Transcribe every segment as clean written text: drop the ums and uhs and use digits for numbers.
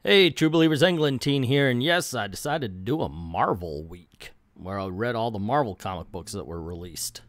Hey, True Believers, Englentine here, and yes, I decided to do a Marvel week, where I read all the Marvel comic books that were released.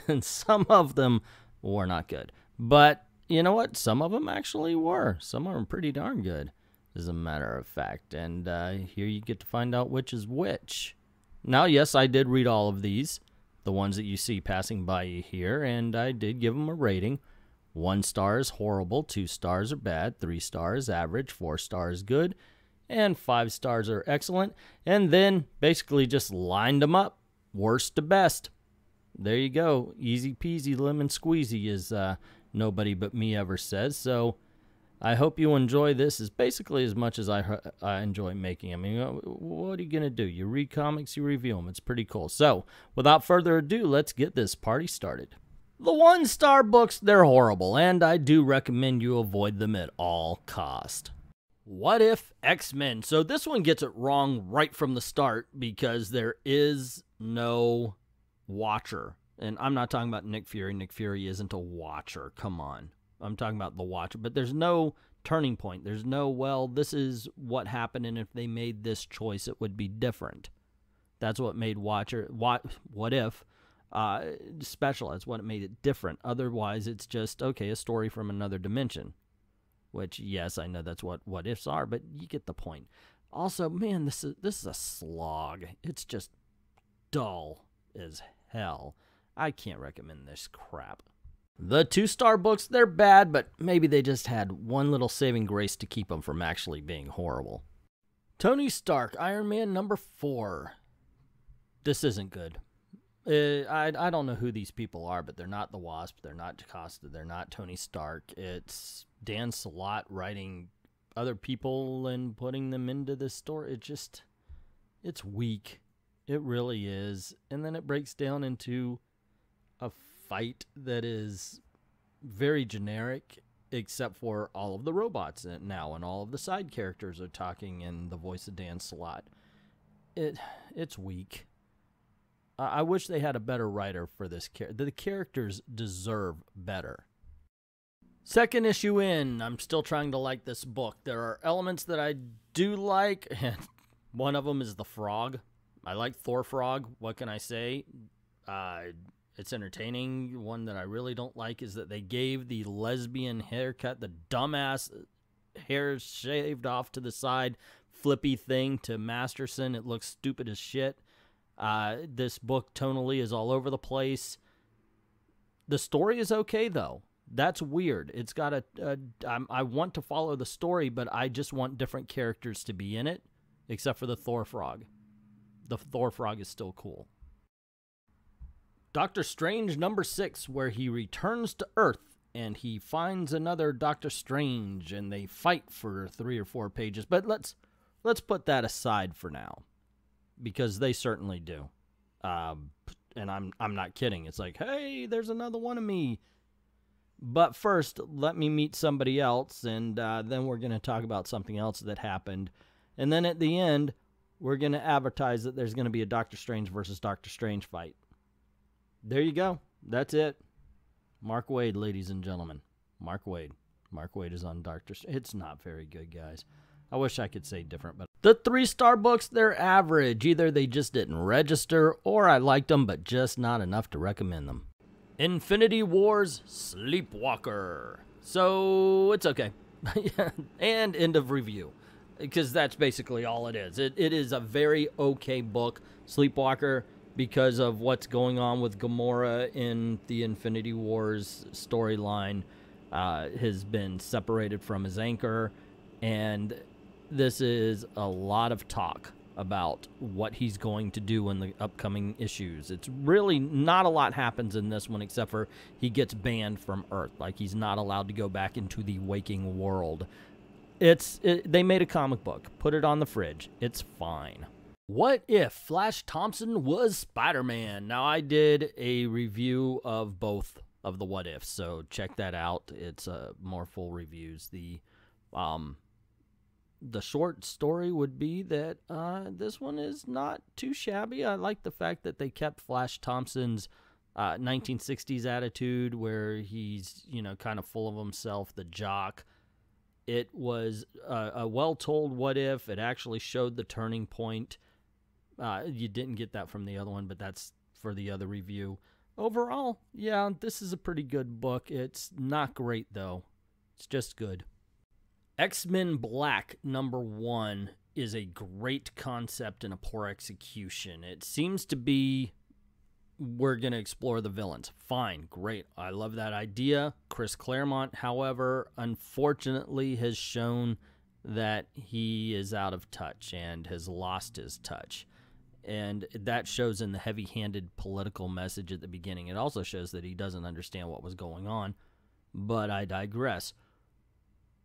And some of them were not good. But, you know what? Some of them actually were. Some of them pretty darn good, as a matter of fact. And here you get to find out which is which. Now, yes, I did read all of these, the ones that you see passing by you here, and I did give them a rating. 1 star is horrible, 2 stars are bad, 3 stars average, 4 stars good, and 5 stars are excellent. And then basically just lined them up, worst to best. There you go. Easy peasy lemon squeezy, as nobody but me ever says. So I hope you enjoy this as basically as much as I enjoy making them. I mean, what are you going to do? You read comics, you review them. It's pretty cool. So without further ado, let's get this party started. The 1-star books, they're horrible, and I do recommend you avoid them at all cost. What If X-Men? So this one gets it wrong right from the start because there is no Watcher. And I'm not talking about Nick Fury. Nick Fury isn't a Watcher. Come on. I'm talking about the Watcher. But there's no turning point. There's no, well, this is what happened, and if they made this choice, it would be different. That's what made What If special. That's what made it different. Otherwise, it's just, okay, a story from another dimension. Which, yes, I know that's what ifs are, but you get the point. Also, man, this is a slog. It's just dull as hell. I can't recommend this crap. The 2-star books, they're bad, but maybe they just had one little saving grace to keep them from actually being horrible. Tony Stark, Iron Man #4. This isn't good. I don't know who these people are, but they're not the Wasp, they're not Jocasta, they're not Tony Stark. It's Dan Slott writing other people and putting them into this story. It's weak. It really is. And then it breaks down into a fight that is very generic, except for all of the robots now, and all of the side characters are talking in the voice of Dan Slott. It's weak. I wish they had a better writer for this character. The characters deserve better. Second issue in, I'm still trying to like this book. There are elements that I do like, and one of them is the frog. I like Thor Frog. What can I say? It's entertaining. One that I really don't like is that they gave the lesbian haircut, the dumbass hair shaved off to the side, flippy thing to Masterson. It looks stupid as shit. This book tonally is all over the place. The story is okay, though. That's weird. It's got I want to follow the story, but I just want different characters to be in it, except for the Thor Frog. The Thor Frog is still cool. Doctor Strange #6, where he returns to Earth, and he finds another Doctor Strange, and they fight for 3 or 4 pages. But let's put that aside for now, because they certainly do. And I'm not kidding. It's like, hey, there's another one of me. But first, let me meet somebody else, and then we're going to talk about something else that happened. And then at the end, we're going to advertise that there's going to be a Doctor Strange versus Doctor Strange fight. There you go. That's it. Mark Waid, ladies and gentlemen. Mark Waid. Mark Waid is on Doctor Strange. It's not very good, guys. I wish I could say different, but the 3-star books, they're average. Either they just didn't register, or I liked them, but just not enough to recommend them. Infinity Wars Sleepwalker. So, it's okay. And end of review. Because that's basically all it is. It is a very okay book, Sleepwalker, because of what's going on with Gamora in the Infinity Wars storyline. Has been separated from his anchor, and this is a lot of talk about what he's going to do in the upcoming issues. It's really not a lot happens in this one, except for he gets banned from Earth. Like, he's not allowed to go back into the waking world. They made a comic book. Put it on the fridge. It's fine. What If Flash Thompson was Spider-Man? Now, I did a review of both of the What Ifs, so check that out. It's more full reviews. The short story would be that this one is not too shabby. I like the fact that they kept Flash Thompson's 1960s attitude, where he's, kind of full of himself, the jock. It was a well-told what if. It actually showed the turning point. You didn't get that from the other one, but that's for the other review. Overall, yeah, this is a pretty good book. It's not great, though. It's just good. X-Men Black #1 is a great concept and a poor execution. It seems to be, we're going to explore the villains. Fine, great. I love that idea. Chris Claremont, however, unfortunately has shown that he is out of touch and has lost his touch. And that shows in the heavy-handed political message at the beginning. It also shows that he doesn't understand what was going on, but I digress.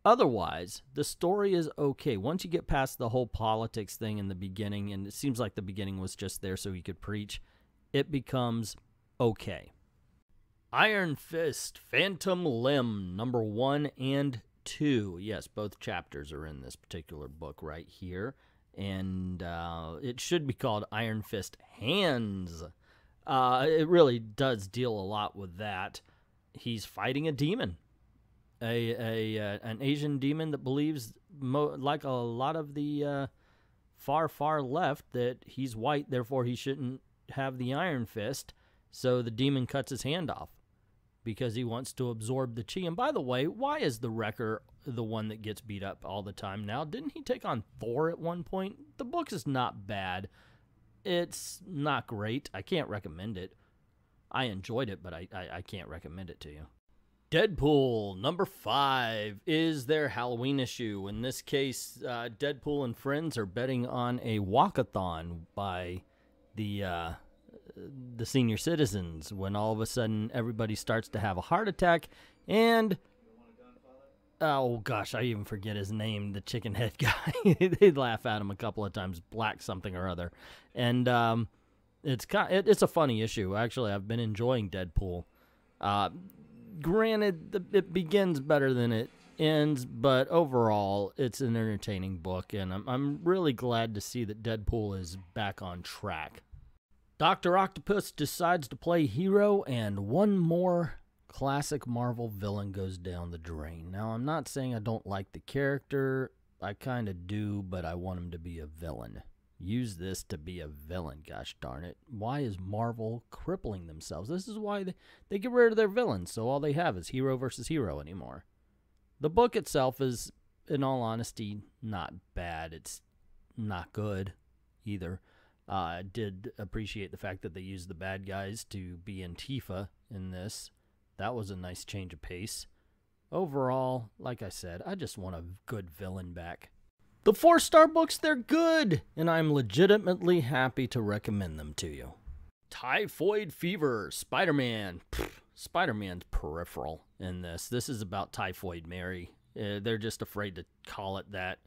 Otherwise, the story is okay. Once you get past the whole politics thing in the beginning, and it seems like the beginning was just there so he could preach, it becomes okay. Iron Fist, Phantom Limb, #1 and 2. Yes, both chapters are in this particular book right here. And it should be called Iron Fist Hands. It really does deal a lot with that. He's fighting a demon. An Asian demon that believes, like a lot of the far left, that he's white, therefore he shouldn't have the Iron Fist. So the demon cuts his hand off because he wants to absorb the chi. And by the way, why is the Wrecker the one that gets beat up all the time now? Didn't he take on Thor at one point? The book is not bad. It's not great. I can't recommend it. I enjoyed it, but I can't recommend it to you. Deadpool #5 is their Halloween issue. In this case, Deadpool and friends are betting on a walkathon by the senior citizens when all of a sudden everybody starts to have a heart attack. And oh gosh, I even forget his name, the chicken head guy. They laugh at him a couple of times, Black something or other. And it's a funny issue. Actually, I've been enjoying Deadpool. Granted, it begins better than it ends, but overall, it's an entertaining book, and I'm really glad to see that Deadpool is back on track. Dr. Octopus decides to play hero, and one more classic Marvel villain goes down the drain. Now, I'm not saying I don't like the character. I kind of do, but I want him to be a villain. Use this to be a villain, gosh darn it. Why is Marvel crippling themselves? This is why they get rid of their villains, so all they have is hero versus hero anymore. The book itself is, in all honesty, not bad. It's not good either. I did appreciate the fact that they used the bad guys to be Antifa in this. That was a nice change of pace. Overall, like I said, I just want a good villain back. The 4-star books, they're good, and I'm legitimately happy to recommend them to you. Typhoid Fever, Spider-Man. Spider-Man's peripheral in this. This is about Typhoid Mary. They're just afraid to call it that.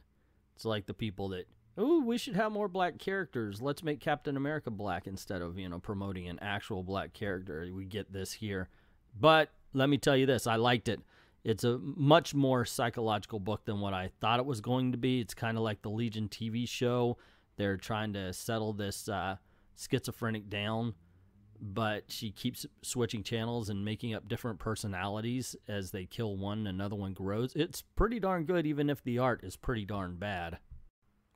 It's like the people that, ooh, we should have more black characters. Let's make Captain America black instead of, promoting an actual black character. We get this here. But let me tell you this, I liked it. It's a much more psychological book than what I thought it was going to be. It's kind of like the Legion TV show. They're trying to settle this schizophrenic down, but she keeps switching channels and making up different personalities as they kill one and another one grows. It's pretty darn good, even if the art is pretty darn bad.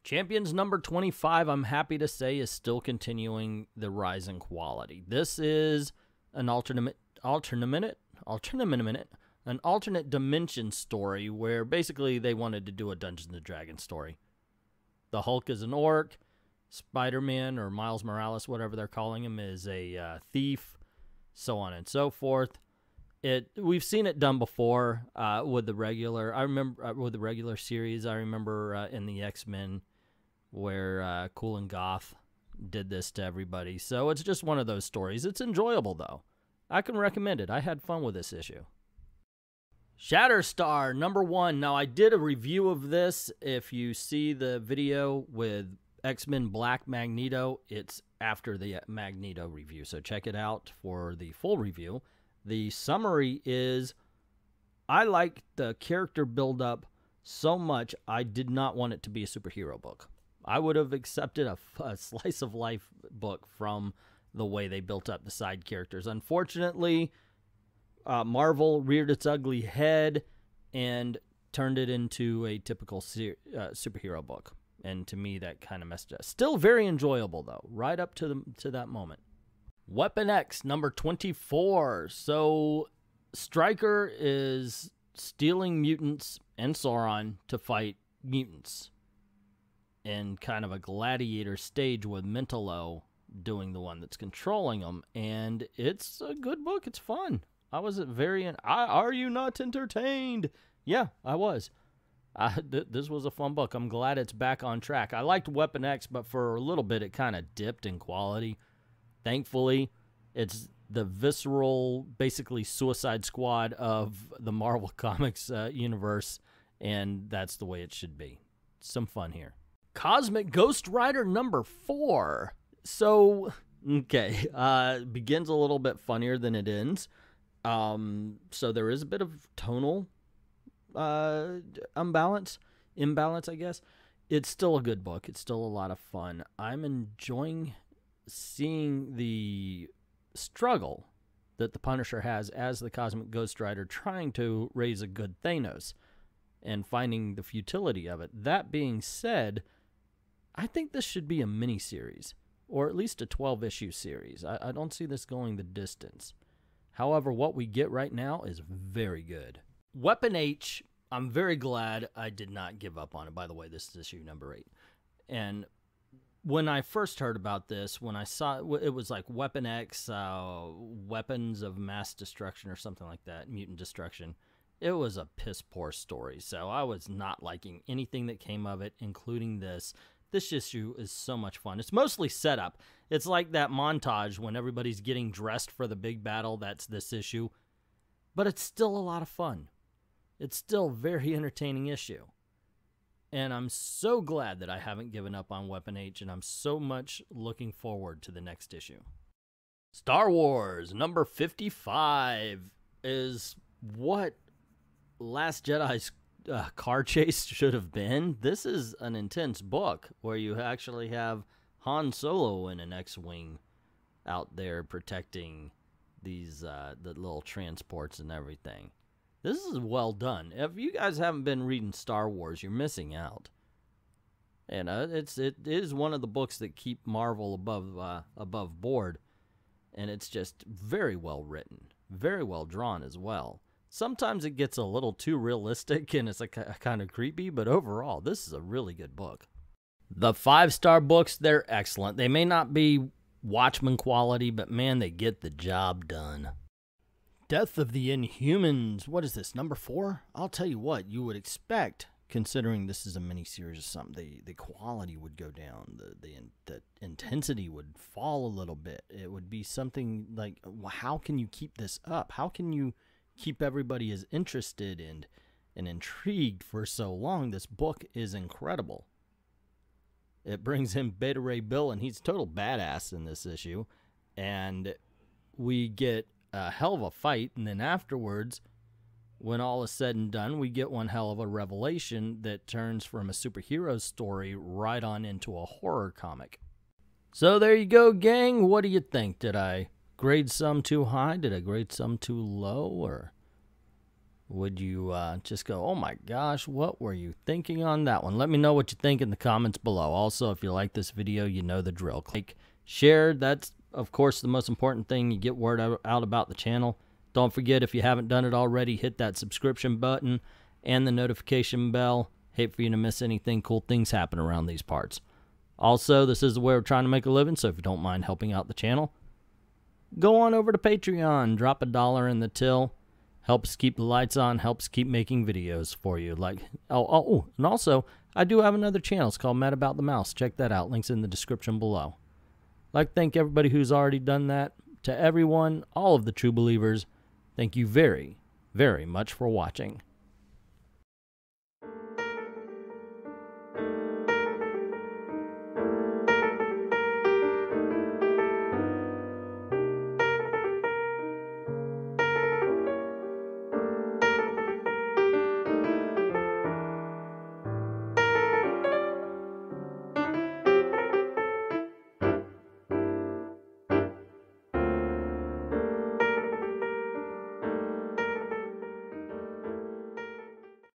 Champions #25, I'm happy to say, is still continuing the rise in quality. This is an alternate dimension story where basically they wanted to do a Dungeons & Dragons story. The Hulk is an orc. Spider-Man, or Miles Morales, whatever they're calling him, is a thief, so on and so forth. We've seen it done before with the regular series. I remember in the X-Men where Cool and Goth did this to everybody. So it's just one of those stories. It's enjoyable, though. I can recommend it. I had fun with this issue. Shatterstar #1. Now, I did a review of this. If you see the video with X-Men Black Magneto, it's after the Magneto review. So check it out for the full review. The summary is, I like the character build-up so much, I did not want it to be a superhero book. I would have accepted a slice of life book from the way they built up the side characters. Unfortunately, Marvel reared its ugly head and turned it into a typical superhero book. And to me, that kind of messed up. Still very enjoyable, though, right up to that moment. Weapon X, number 24. So Stryker is stealing mutants and Sauron to fight mutants in kind of a gladiator stage with Mentalo doing the one that's controlling them. And it's a good book. It's fun. I was are you not entertained? Yeah, I was. This was a fun book. I'm glad it's back on track. I liked Weapon X, but for a little bit it kind of dipped in quality. Thankfully, it's the visceral, basically Suicide Squad of the Marvel Comics universe, and that's the way it should be. Some fun here. Cosmic Ghost Rider number 4. So, okay, begins a little bit funnier than it ends. So there is a bit of tonal imbalance, I guess. It's still a good book. It's still a lot of fun. I'm enjoying seeing the struggle that the Punisher has as the Cosmic Ghost Rider trying to raise a good Thanos and finding the futility of it. That being said, I think this should be a mini-series, or at least a 12-issue series. I don't see this going the distance. However, what we get right now is very good. Weapon H, I'm very glad I did not give up on it. By the way, this is issue number 8. And when I first heard about this, when I saw it was like Weapon X, Weapons of Mass Destruction or something like that, Mutant Destruction. It was a piss-poor story, so I was not liking anything that came of it, including this. This issue is so much fun. It's mostly setup. It's like that montage when everybody's getting dressed for the big battle. That's this issue. But it's still a lot of fun. It's still a very entertaining issue. And I'm so glad that I haven't given up on Weapon H, and I'm so much looking forward to the next issue. Star Wars number 55 is what Last Jedi's car chase should have been. This is an intense book where you actually have Han Solo in an X-Wing out there protecting these the little transports and everything. This is well done. If you guys haven't been reading Star Wars, you're missing out. And it is one of the books that keep Marvel above board, and it's just very well written, very well drawn as well. Sometimes it gets a little too realistic and it's kind of creepy, but overall, this is a really good book. The 5-star books, they're excellent. They may not be Watchmen quality, but man, they get the job done. Death of the Inhumans. What is this, number 4? I'll tell you what, you would expect, considering this is a miniseries or something, the quality would go down, the intensity would fall a little bit. It would be something like, how can you keep this up? How can you keep everybody as interested and intrigued for so long? This book is incredible. It brings in Beta Ray Bill, and he's a total badass in this issue. And we get a hell of a fight, and then afterwards, when all is said and done, we get one hell of a revelation that turns from a superhero story right on into a horror comic. So there you go, gang. What do you think? Did I grade some too high? Did I grade some too low? Or would you just go, oh my gosh, what were you thinking on that one? Let me know what you think in the comments below. Also, if you like this video, you know the drill. Click, share. That's, of course, the most important thing. You get word out about the channel. Don't forget, if you haven't done it already, hit that subscription button and the notification bell. Hate for you to miss anything. Cool things happen around these parts. Also, this is the way we're trying to make a living, so if you don't mind helping out the channel, go on over to Patreon. Drop $1 in the till. Helps keep the lights on. Helps keep making videos for you. Oh, and also, I do have another channel. It's called Mad About the Mouse. Check that out. Links in the description below. I'd like to thank everybody who's already done that. To everyone, all of the true believers, thank you very, very much for watching.